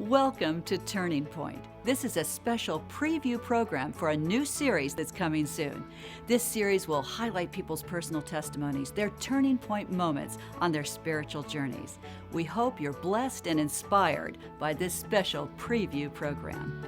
Welcome to Turning Point. This is a special preview program for a new series that's coming soon. This series will highlight people's personal testimonies, their turning point moments on their spiritual journeys. We hope you're blessed and inspired by this special preview program.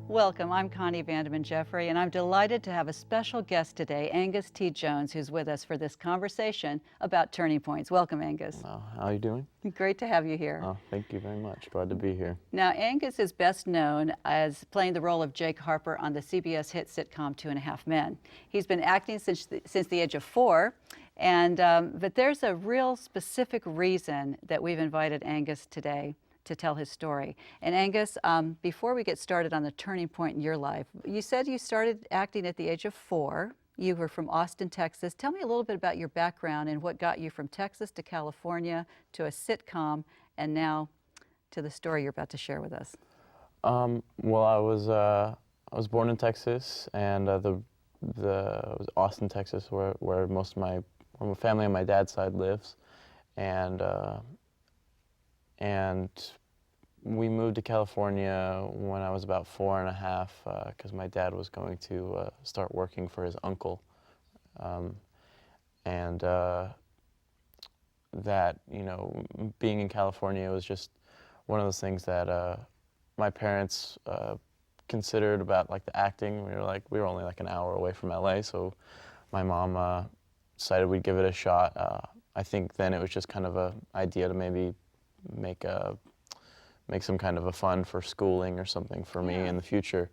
Welcome, I'm Connie Vandeman Jeffrey, and I'm delighted to have a special guest today, Angus T. Jones, who's with us for this conversation about turning points. Welcome, Angus. How are you doing? Great to have you here. Oh, thank you very much. Glad to be here. Now, Angus is best known as playing the role of Jake Harper on the CBS hit sitcom 2.5 Men. He's been acting since the age of 4, but there's a real specific reason that we've invited Angus today to tell his story. And Angus, before we get started on the turning point in your life, you said you started acting at the age of 4. You were from Austin, Texas. Tell me a little bit about your background and what got you from Texas to California to a sitcom and now to the story you're about to share with us. Well, I was born in Texas, and it was Austin, Texas, where most of my family on my dad's side lives, and we moved to California when I was about 4.5 because my dad was going to start working for his uncle. That, being in California was just one of those things that my parents considered about like the acting. We were only like an hour away from LA, so my mom decided we'd give it a shot. I think then it was just kind of an idea to maybe make some kind of a fund for schooling or something for me in the future.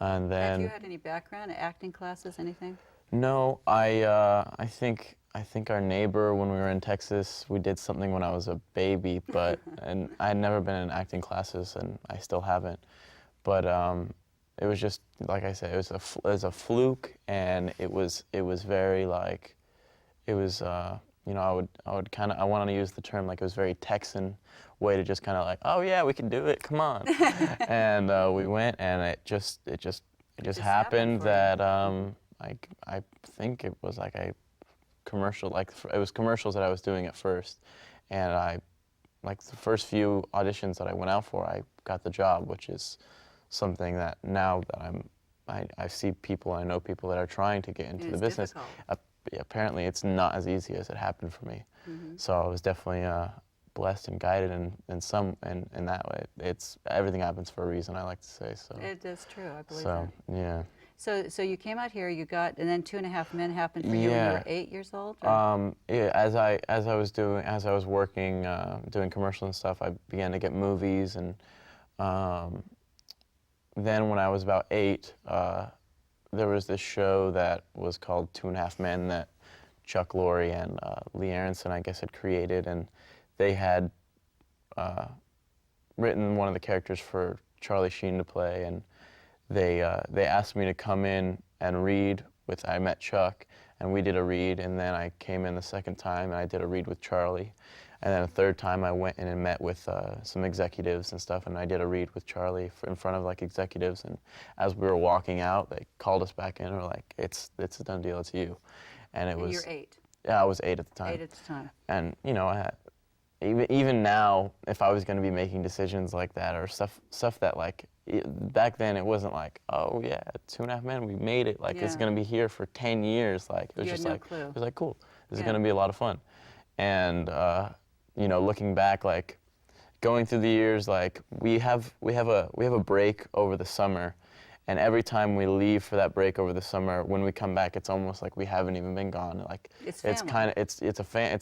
And then, have you had any background, acting classes, anything? No, I think our neighbor, when we were in Texas, we did something when I was a baby, and I had never been in acting classes, and I still haven't. But it was just, like I said, it was a fluke, and it was very like, it was, I want to use the term like it was very Texan way to just kind of like, oh yeah, we can do it, come on. And we went, and it just happened that I think it was like a commercial, like it was commercials that I was doing at first, and like the first few auditions that I went out for, I got the job, which is something that now that I see people, I know people that are trying to get into the business. Apparently it's not as easy as it happened for me. Mm-hmm. So I was definitely blessed and guided in that way. It's everything happens for a reason, I like to say. So it is true, I believe that. Yeah. So you came out here, and then 2.5 Men happened for you when you were 8 years old? Or? Yeah, as I was working, doing commercials and stuff, I began to get movies, and then when I was about 8, there was this show that was called 2.5 Men that Chuck Lorre and Lee Aronson, I guess, had created, and they had written one of the characters for Charlie Sheen to play, and they asked me to come in and read with. I met Chuck, and we did a read, and then I came in the second time, and I did a read with Charlie, and then a third time I went in and met with some executives and stuff, and I did a read with Charlie in front of like executives, and as we were walking out, they called us back in and were like, it's a done deal, it's you. And it was. You're 8. Yeah, I was 8 at the time. 8 at the time. And I had, even now, if I was going to be making decisions like that or stuff that like, back then it wasn't like, oh yeah, 2.5 Men, we made it, like it's going to be here for 10 years, like it was just like, clue. It was like, cool, this is going to be a lot of fun. And looking back, like going through the years, like we have a break over the summer, and every time we leave for that break over the summer, when we come back, it's almost like we haven't even been gone. Like it's family. It's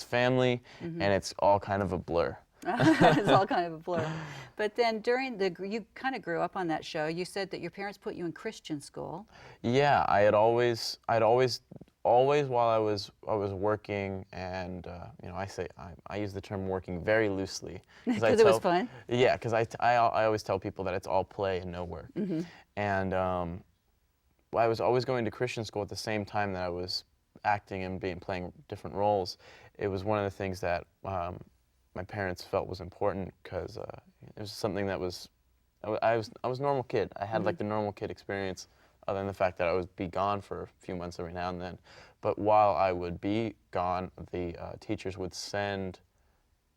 family, mm-hmm. and it's all kind of a blur. It's all kind of a blur. But then you kind of grew up on that show. You said that your parents put you in Christian school. Yeah, I'd always while I was working, and I use the term working very loosely because it was fun. Yeah, because I always tell people that it's all play and no work. Mm-hmm. And I was always going to Christian school at the same time that I was acting and playing different roles. It was one of the things that my parents felt was important, because it was something that was I was a normal kid. I had mm-hmm. like the normal kid experience other than the fact that I would be gone for a few months every now and then. But while I would be gone, the teachers would send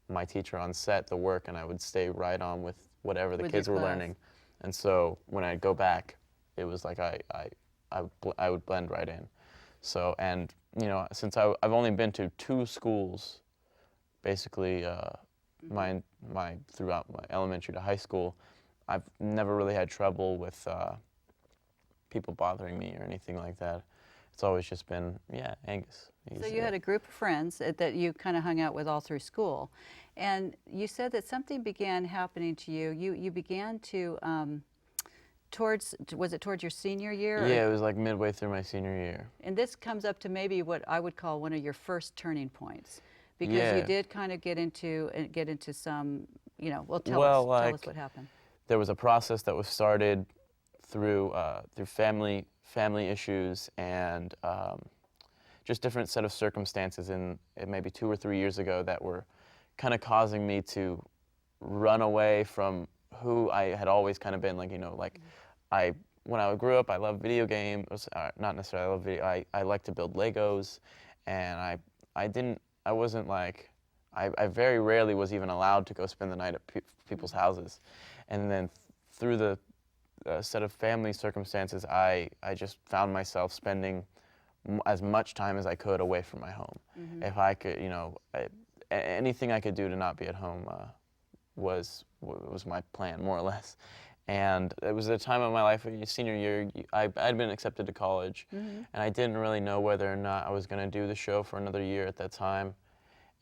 my teacher on set the work, and I would stay right on with whatever the With kids your were class. learning. And so when I'd go back, it was like I would blend right in. So, and you know, since I've only been to 2 schools, basically my throughout my elementary to high school, I've never really had trouble with people bothering me or anything like that. It's always just been, yeah, Angus. So you had a group of friends that you kind of hung out with all through school, and you said that something began happening to you. You began to was it towards your senior year? Yeah, it was like midway through my senior year. And this comes up to maybe what I would call one of your first turning points, because you Yeah. did kind of get into some, you know, well, tell Well, us like, what happened. there was a process that was started through family issues and just different set of circumstances in maybe 2 or 3 years ago that were kind of causing me to run away from who I had always kind of been. Like, you know, like when I grew up, I loved video games. Not necessarily I love video. I like to build Legos, and I wasn't like, I very rarely was even allowed to go spend the night at people's houses. And then through the set of family circumstances, I just found myself spending as much time as I could away from my home. If I could, you know, anything I could do to not be at home was my plan, more or less. And it was a time of my life, senior year, I'd been accepted to college, and I didn't really know whether or not I was going to do the show for another year at that time.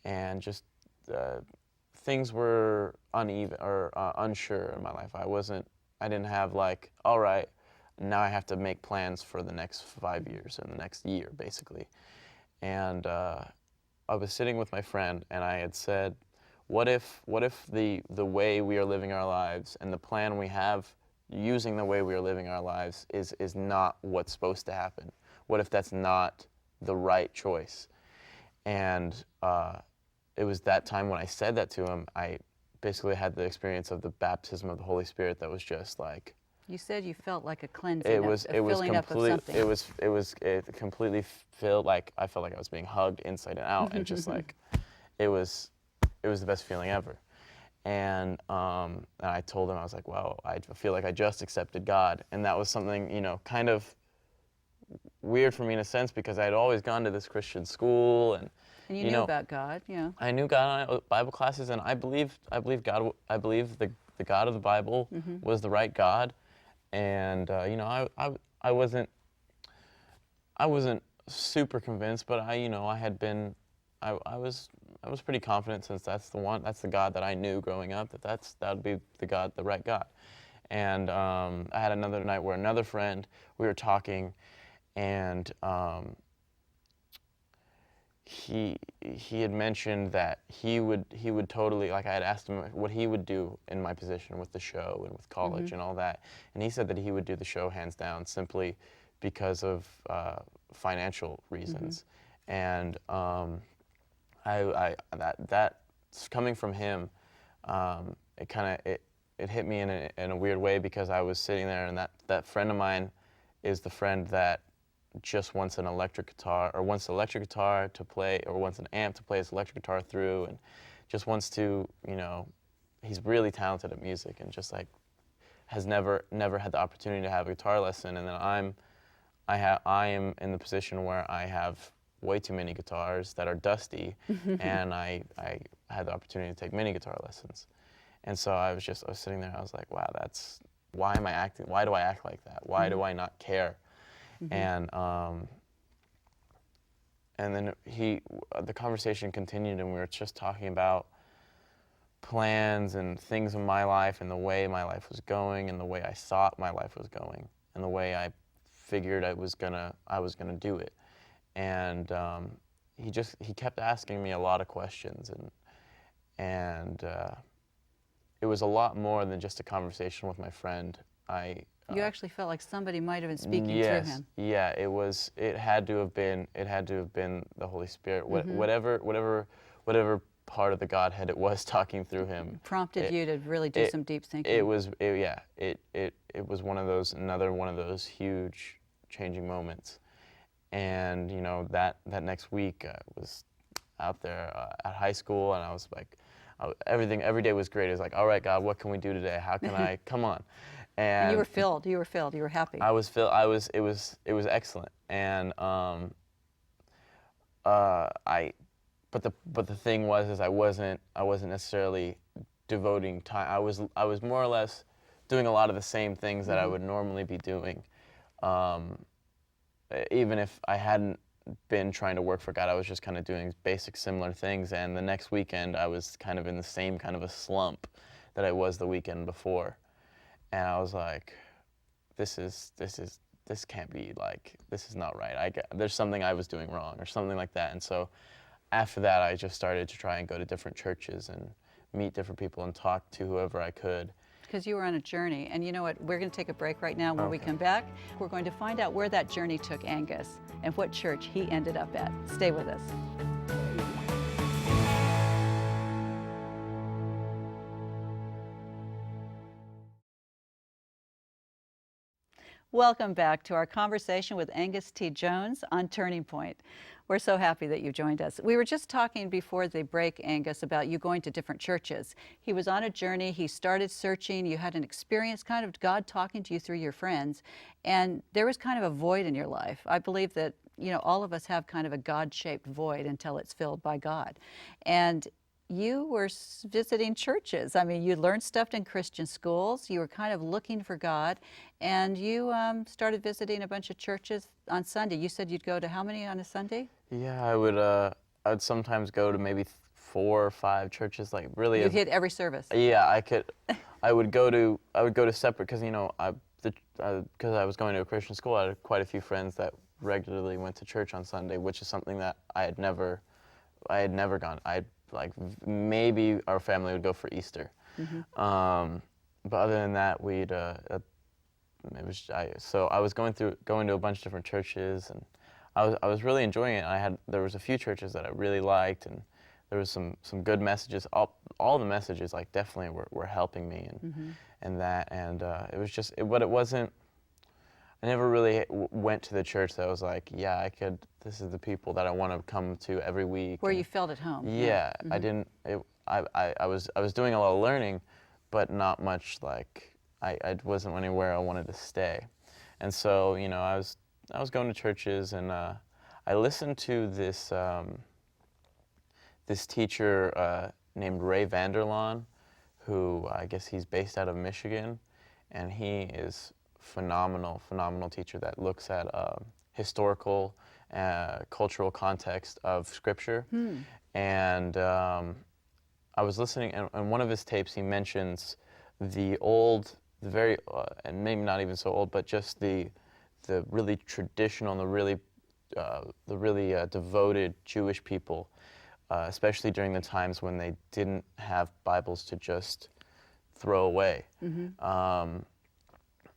And just things were uneven or unsure in my life. I didn't have like, all right, now I have to make plans for the next 5 years and the next year, basically. And I was sitting with my friend, and I had said, what if the way we are living our lives and the plan we have using the way we are living our lives is not what's supposed to happen? What if that's not the right choice? And it was that time when I said that to him, I basically had the experience of the baptism of the Holy Spirit that was just like, You said you felt like a cleansing, it was filling up of complete. something. It completely felt like I felt like I was being hugged inside and out, and just like it was the best feeling ever. And I told him, I was like, well, I feel like I just accepted God, and that was something, you know, kind of weird for me in a sense, because I had always gone to this Christian school, and And you you knew know, about God, yeah. I knew God in Bible classes, and I believe God. I believe the God of the Bible was the right God, and you know, I wasn't super convinced, but I had been, I was pretty confident, since that's the God that I knew growing up, that would be the God, the right God. And I had another night where another friend, we were talking, and he had mentioned that he would totally, like, I had asked him what he would do in my position with the show and with college and all that, and he said that he would do the show hands down, simply because of financial reasons. And that coming from him, it hit me in a weird way, because I was sitting there, and that friend of mine is the friend that just wants an electric guitar, or wants an electric guitar to play, or wants an amp to play his electric guitar through, and just wants to, you know, he's really talented at music, and just like has never had the opportunity to have a guitar lesson. And then I am in the position where I have way too many guitars that are dusty, and I had the opportunity to take many guitar lessons. And so I was sitting there, I was like, wow, why do I act like that? Why do I not care? And then the conversation continued, and we were just talking about plans and things in my life, and the way my life was going, and the way I thought my life was going, and the way I figured I was gonna do it. And he kept asking me a lot of questions, and it was a lot more than just a conversation with my friend. You actually felt like somebody might have been speaking yes, through him. yeah, it had to have been the Holy Spirit. Whatever part of the Godhead it was talking through him Prompted you to really do some deep thinking. It was one of those, another one of those huge changing moments. And you know, that next week I was out there at high school, and I was like, every day was great. It was like, all right, God, what can we do today? How can I, come on. And you were And filled. You were filled. You were happy. it was excellent. And but the thing was is I wasn't necessarily devoting time. I was more or less doing a lot of the same things that I would normally be doing. Even if I hadn't been trying to work for God, I was just kind of doing basic similar things. And the next weekend I was kind of in the same kind of a slump that I was the weekend before. And I was like, this can't be, like, this is not right. There's something I was doing wrong or something like that. And so after that, I just started to try and go to different churches and meet different people and talk to whoever I could. Because you were on a journey. And you know what? We're going to take a break right now. When we Okay. come back, we're going to find out where that journey took Angus and what church he ended up at. Stay with us. Welcome back to our conversation with Angus T. Jones on Turning Point. We're so happy that you joined us. We were just talking before the break, Angus, about you going to different churches. He was on a journey. He started searching. You had an experience, kind of God talking to you through your friends, and there was kind of a void in your life. I believe that, you know, all of us have kind of a God-shaped void until it's filled by God. And you were visiting churches. I mean, you learned stuff in Christian schools. You were kind of looking for God, and you started visiting a bunch of churches on Sunday. You said you'd go to how many on a Sunday? Yeah, I would sometimes go to maybe 4 or 5 churches, like really. You hit every service. Yeah, I would go to separate, because you know, because I was going to a Christian school. I had quite a few friends that regularly went to church on Sunday, which is something that I had never gone. Maybe our family would go for Easter, but other than that, so I was going to a bunch of different churches, and I was really enjoying it. There was a few churches that I really liked, and there was some good messages. All the messages, like, definitely were helping me, and it was just, but it wasn't. I never really went to the church that was like, yeah, this is the people that I want to come to every week. Where you felt at home. Yeah, I didn't. I was doing a lot of learning, but not much, like, I wasn't anywhere I wanted to stay. And so, you know, I was going to churches, and I listened to this teacher named Ray Vander Laan, who I guess he's based out of Michigan, and he is phenomenal teacher that looks at historical, cultural context of Scripture. And I was listening, and in one of his tapes, he mentions the very, and maybe not even so old, but just the really traditional and the really devoted Jewish people, especially during the times when they didn't have Bibles to just throw away.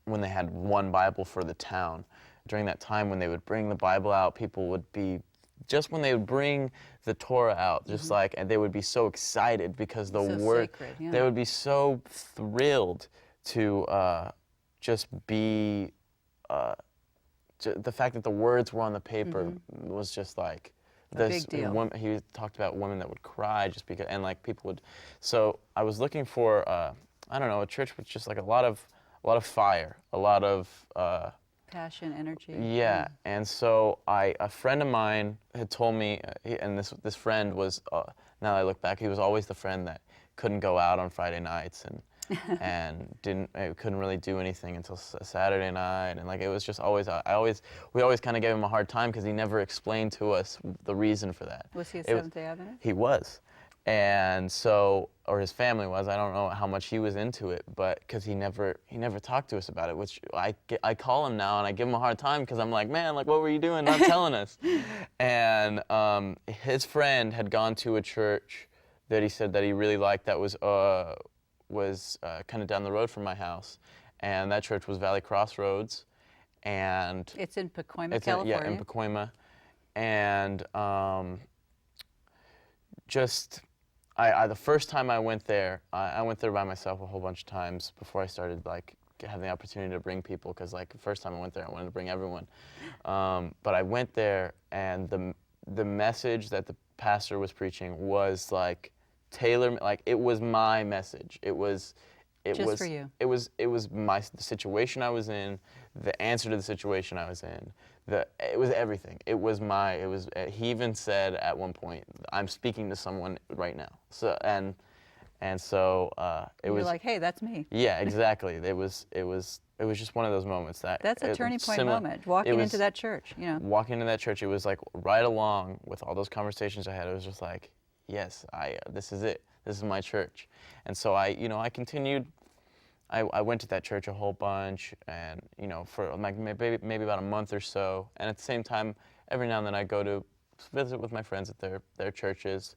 When they had one Bible for the town. During that time when they would bring the Bible out, people would be, just when they would bring the Torah out, just like, and they would be so excited because the So word, sacred, yeah. they would be so thrilled to just be, the fact that the words were on the paper was just like, A big deal. he talked about women that would cry just because, and like people would, so I was looking for, I don't know, a church with just like a lot of fire, a lot of Passion, energy. yeah. And so a friend of mine had told me, and this friend was, now that I look back, he was always the friend that couldn't go out on Friday nights and couldn't really do anything until Saturday night, and like it was just always, we always kind of gave him a hard time because he never explained to us the reason for that. Was he at Seventh-day Adventist? He was. And so, or his family was, I don't know how much he was into it, but because he never talked to us about it, which I call him now and I give him a hard time because I'm like, man, like, what were you doing not telling us? And his friend had gone to a church that he said that he really liked that was kind of down the road from my house, and that church was Valley Crossroads, and It's in Pacoima, California. yeah, in Pacoima, and the first time I went there by myself a whole bunch of times before I started like have the opportunity to bring people, because like the first time I went there, I wanted to bring everyone. But I went there, and the message that the pastor was preaching was like like it was my message. Just for you. It was the situation I was in, the answer to the situation I was in. It was everything. He even said at one point, I'm speaking to someone right now. So it You're was like, hey, that's me. yeah, exactly. It was just one of those moments That's a turning point moment. Walking into that church, you know. Walking into that church, it was like right along with all those conversations I had. It was just like, yes, this is it. This is my church. And so I continued. I went to that church a whole bunch, and for like maybe about a month or so. And at the same time, every now and then I go to visit with my friends at their churches.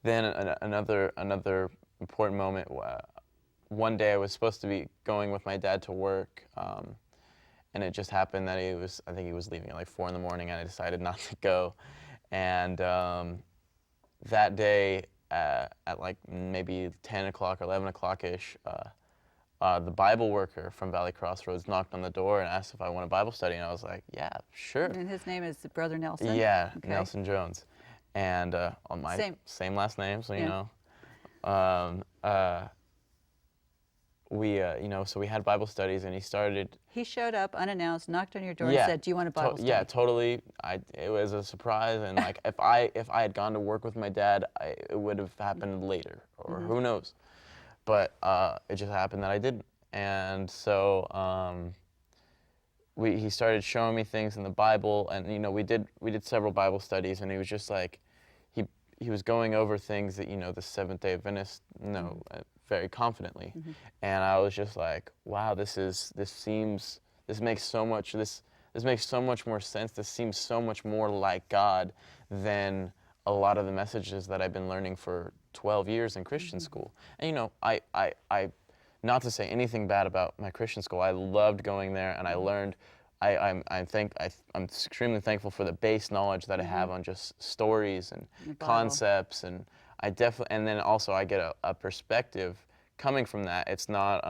Then another important moment. One day I was supposed to be going with my dad to work, and it just happened that I think he was leaving at like 4 in the morning, and I decided not to go. And that day at like maybe 10 o'clock or 11 o'clock-ish, the Bible worker from Valley Crossroads knocked on the door and asked if I want a Bible study, and I was like, yeah, sure. And his name is Brother Nelson? Yeah, Okay. Nelson Jones. And on my same last name, so Yeah. so we had Bible studies, and He showed up unannounced, knocked on your door, yeah, and said, do you want a Bible study? Yeah, totally. It was a surprise, and like if I had gone to work with my dad, it would have happened later, or who knows. But it just happened that I didn't. And so he started showing me things in the Bible, and we did several Bible studies, and he was just like, he was going over things that the Seventh-day Adventists know very confidently, and I was just like, wow, this makes so much more sense. This seems so much more like God than a lot of the messages that I've been learning for 12 years in Christian school. And I not to say anything bad about my Christian school. I loved going there, and I learned. I'm extremely thankful for the base knowledge that I have on just stories and concepts, and and then also I get a perspective coming from that. It's not.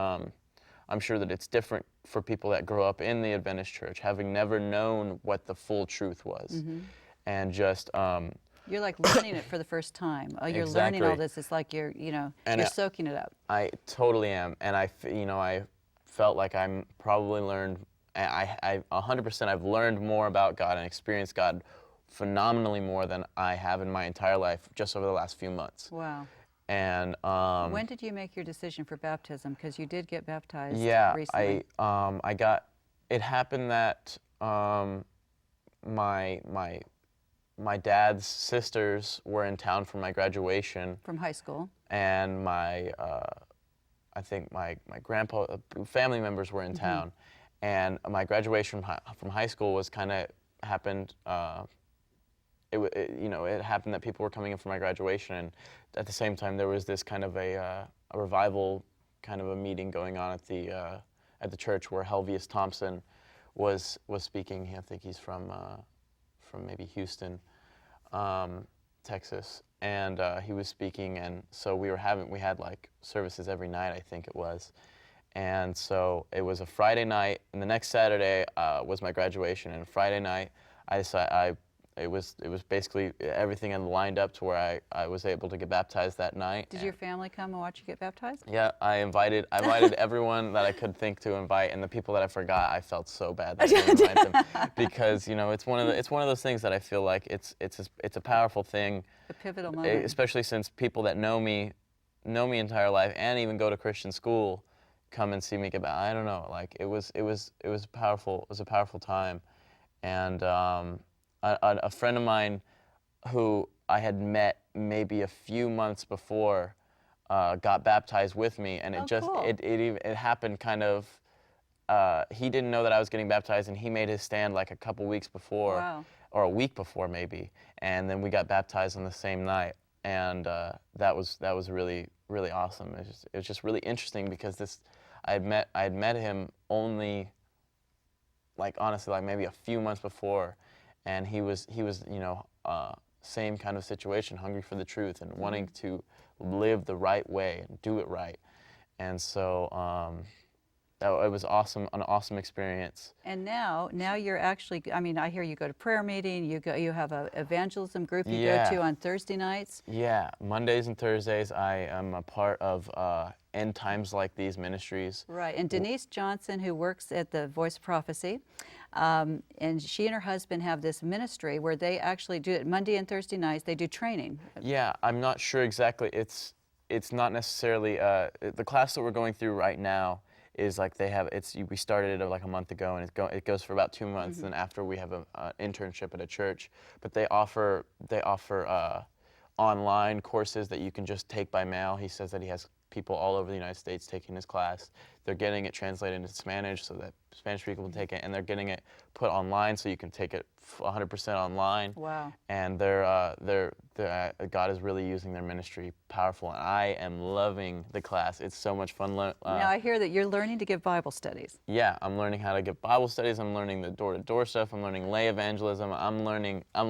I'm sure that it's different for people that grow up in the Adventist church, having never known what the full truth was, and just. You're like learning it for the first time. Oh, you're learning all this. It's like you're soaking it up. I totally am, and I felt like I'm probably learned. I 100% I've learned more about God and experienced God phenomenally more than I have in my entire life just over the last few months. Wow. And when did you make your decision for baptism? Because you did get baptized Yeah, recently. I got. It happened that my dad's sisters were in town for my graduation. From high school. And I think my grandpa, family members were in town, and my graduation from high school was kind of happened. It happened that people were coming in for my graduation, and at the same time there was this kind of a revival, kind of a meeting going on at the church where Helvius Thompson was speaking. I think he's from maybe Houston, Texas, and he was speaking, and so we had like services every night, I think it was, and so it was a Friday night, and the next Saturday was my graduation, and Friday night it was basically everything had lined up to where I was able to get baptized that night. Did your family come and watch you get baptized? Yeah, I invited everyone that I could think to invite, and the people that I forgot, I felt so bad that I didn't invite them, because it's one of those things that I feel like it's a powerful thing. A pivotal moment. Especially since people that know me entire life and even go to Christian school come and see me get baptized. I don't know, like it was powerful. It was a powerful time, and a friend of mine who I had met maybe a few months before got baptized with me, and cool. it happened kind of. He didn't know that I was getting baptized, and he made his stand like a couple weeks before, Wow. or a week before maybe, and then we got baptized on the same night, and that was really really awesome. It was just really interesting because I had met him only, like honestly, like maybe a few months before, and he was same kind of situation, hungry for the truth and wanting to live the right way and do it right, and so it was awesome, an awesome experience. And now you're actually, I mean, I hear you go to prayer meeting, you have a evangelism group you go Yeah. to on Thursday nights. Yeah, Mondays and Thursdays I am a part of End Times Like These ministries. Right, and Denise Johnson, who works at the Voice of Prophecy, and she and her husband have this ministry where they actually do it Monday and Thursday nights. They do training. Yeah, I'm not sure exactly. It's not necessarily the class that we're going through right now is like we started it like a month ago, and it goes for about 2 months. And after we have an internship at a church, but they offer online courses that you can just take by mail. He says that he has people all over the United States taking his class. They're getting it translated into Spanish so that Spanish people can take it, and they're getting it put online so you can take it 100% online. Wow. And God is really using their ministry powerful, and I am loving the class. It's so much fun. Now I hear that you're learning to give Bible studies. Yeah, I'm learning how to give Bible studies. I'm learning the door-to-door stuff. I'm learning lay evangelism. I'm learning And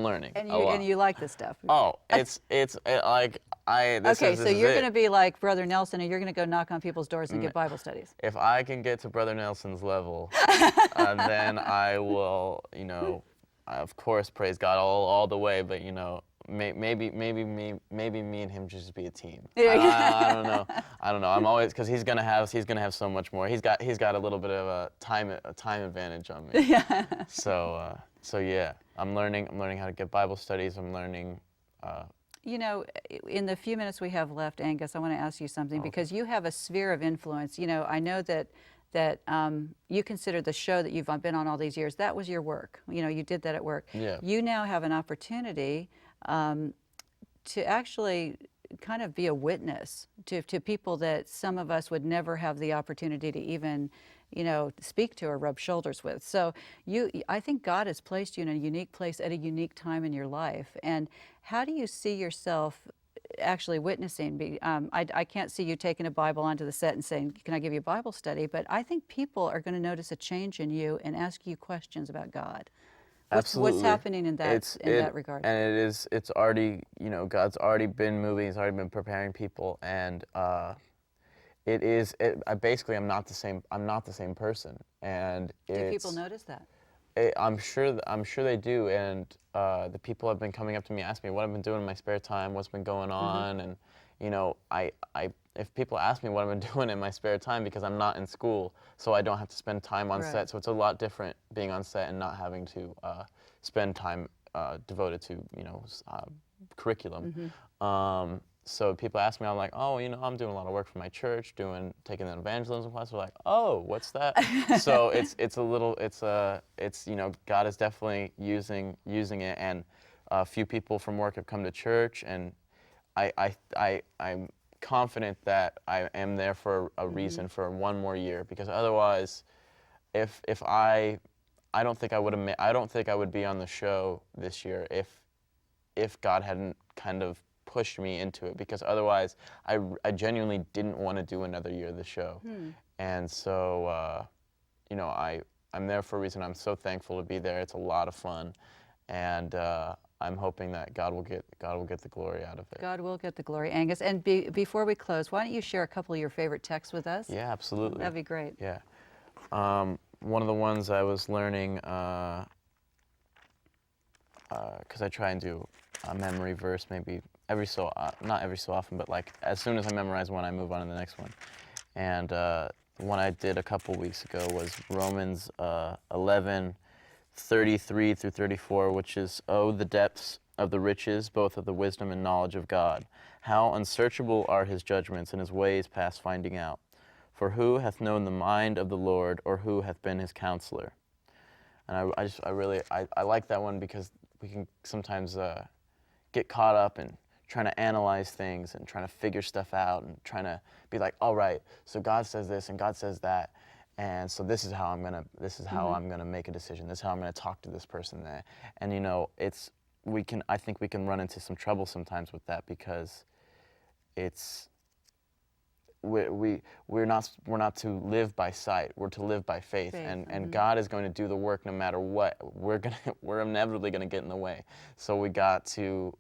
a lot. you like this stuff. Oh, this Okay, is so you're it. going to be like Brother Nelson, and you're going to go knock on people's doors and give Bible studies. If I can get to Brother Nelson's level, then I will, of course, praise God all the way. But maybe me and him just be a team. I don't know. I don't know. I'm always, because he's gonna have so much more. He's got a little bit of a time advantage on me. Yeah. So yeah, I'm learning how to give Bible studies. I'm learning. In the few minutes we have left, Angus, I want to ask you something because you have a sphere of influence. I know that you consider the show that you've been on all these years, that was your work. You did that at work. Yeah. You now have an opportunity to actually kind of be a witness to people that some of us would never have the opportunity to even speak to or rub shoulders with. So I think God has placed you in a unique place at a unique time in your life. And how do you see yourself actually witnessing? I can't see you taking a Bible onto the set and saying, can I give you a Bible study? But I think people are going to notice a change in you and ask you questions about God. Absolutely. What's happening in that regard? And it's already, God's already been moving. He's already been preparing people, and I'm not the same person. And Do people notice that? I'm sure they do, and the people have been coming up to me asking me what I've been doing in my spare time, what's been going on, and if people ask me what I've been doing in my spare time, because I'm not in school, so I don't have to spend time on set, so it's a lot different being on set and not having to spend time devoted to curriculum. So people ask me, I'm like, oh, I'm doing a lot of work for my church, taking an evangelism class. They're like, oh, what's that? So God is definitely using it, and a few people from work have come to church, and I'm confident that I am there for a reason, for one more year, because otherwise, if I don't think I would be on the show this year if God hadn't kind of pushed me into it, because otherwise I genuinely didn't want to do another year of the show. And so I'm there for a reason. I'm so thankful to be there. It's a lot of fun, and I'm hoping that God will get the glory out of it. God will get the glory, Angus. And before we close, why don't you share a couple of your favorite texts with us? Yeah, absolutely. That'd be great. Yeah. One of the ones I was learning, because I try and do a memory verse maybe not every so often, but like as soon as I memorize one, I move on to the next one. And one I did a couple weeks ago was Romans 11:33 through 34, which is, "Oh, the depths of the riches, both of the wisdom and knowledge of God. How unsearchable are his judgments, and his ways past finding out. For who hath known the mind of the Lord, or who hath been his counselor?" And I like that one, because we can sometimes get caught up in trying to analyze things and trying to figure stuff out and trying to be like, all right, so God says this and God says that, and so this is how I'm gonna make a decision. This is how I'm gonna talk to this person. And I think we can run into some trouble sometimes with that, because we're not to live by sight. We're to live by faith. And God is going to do the work no matter what. We're inevitably going to get in the way. So we got to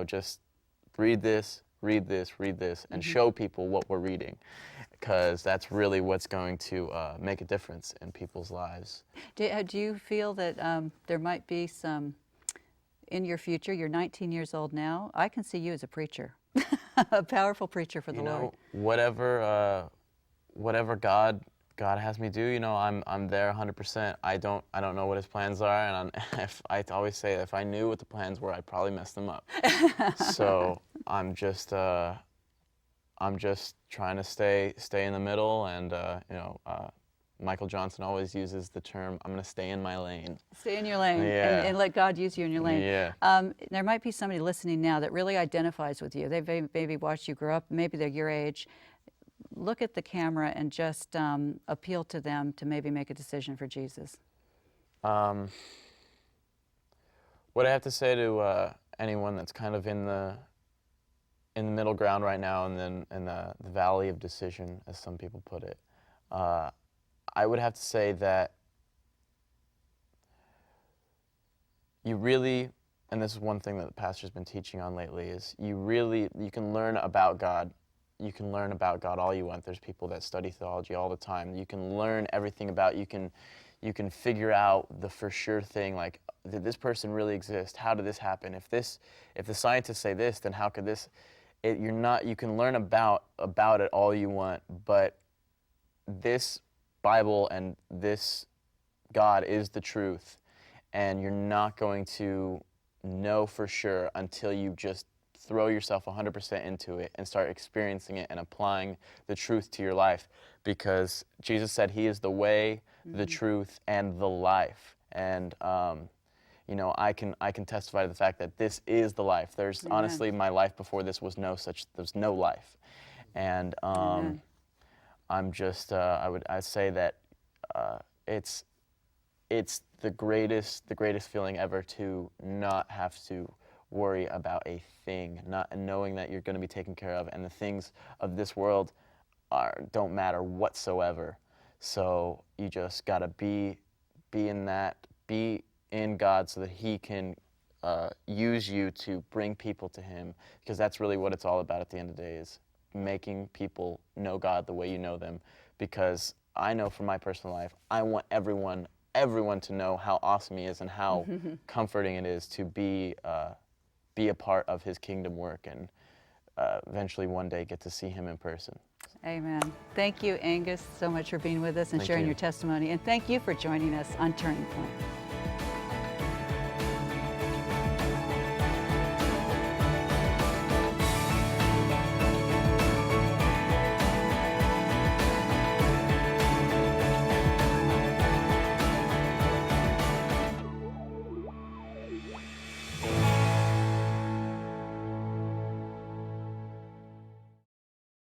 just read this, and show people what we're reading. because that's really what's going to make a difference in people's lives. Do you feel that there might be some, in your future, you're 19 years old now, I can see you as a preacher, a powerful preacher for the Lord. Whatever God has me do, I'm there 100%. I don't know what His plans are, and I always say if I knew what the plans were, I'd probably mess them up. So I'm just trying to stay in the middle, and Michael Johnson always uses the term, I'm going to stay in my lane. Stay in your lane, Yeah. and let God use you in your lane. Yeah. There might be somebody listening now that really identifies with you. They've maybe watched you grow up, maybe they're your age. Look at the camera and just appeal to them to maybe make a decision for Jesus. What I have to say to anyone that's kind of in the middle ground right now, and then in the valley of decision, as some people put it, I would have to say that you really, and this is one thing that the pastor's been teaching on lately, is you can learn about God. You can learn about God all you want. There's people that study theology all the time. You can learn everything about, you can figure out the for sure thing, like, did this person really exist? How did this happen? If the scientists say this, then how could this? You can learn about it all you want, but this Bible and this God is the truth, and you're not going to know for sure until you just throw yourself 100% into it and start experiencing it and applying the truth to your life, because Jesus said He is the way, the truth, and the life. And I can testify to the fact that this is the life. There's Amen. honestly, my life before this was there's no life. And I'm just I'd say that it's the greatest feeling ever to not have to worry about a thing, not knowing that you're going to be taken care of, and the things of this world don't matter whatsoever. So you just got to be in God, so that He can use you to bring people to Him, because that's really what it's all about at the end of the day, is making people know God the way you know them. Because I know from my personal life, I want everyone to know how awesome He is, and how comforting it is to be a part of His kingdom work, and eventually one day get to see Him in person. Amen. Thank you, Angus, so much for being with us and Thank sharing you. your testimony. And thank you for joining us on Turning Point.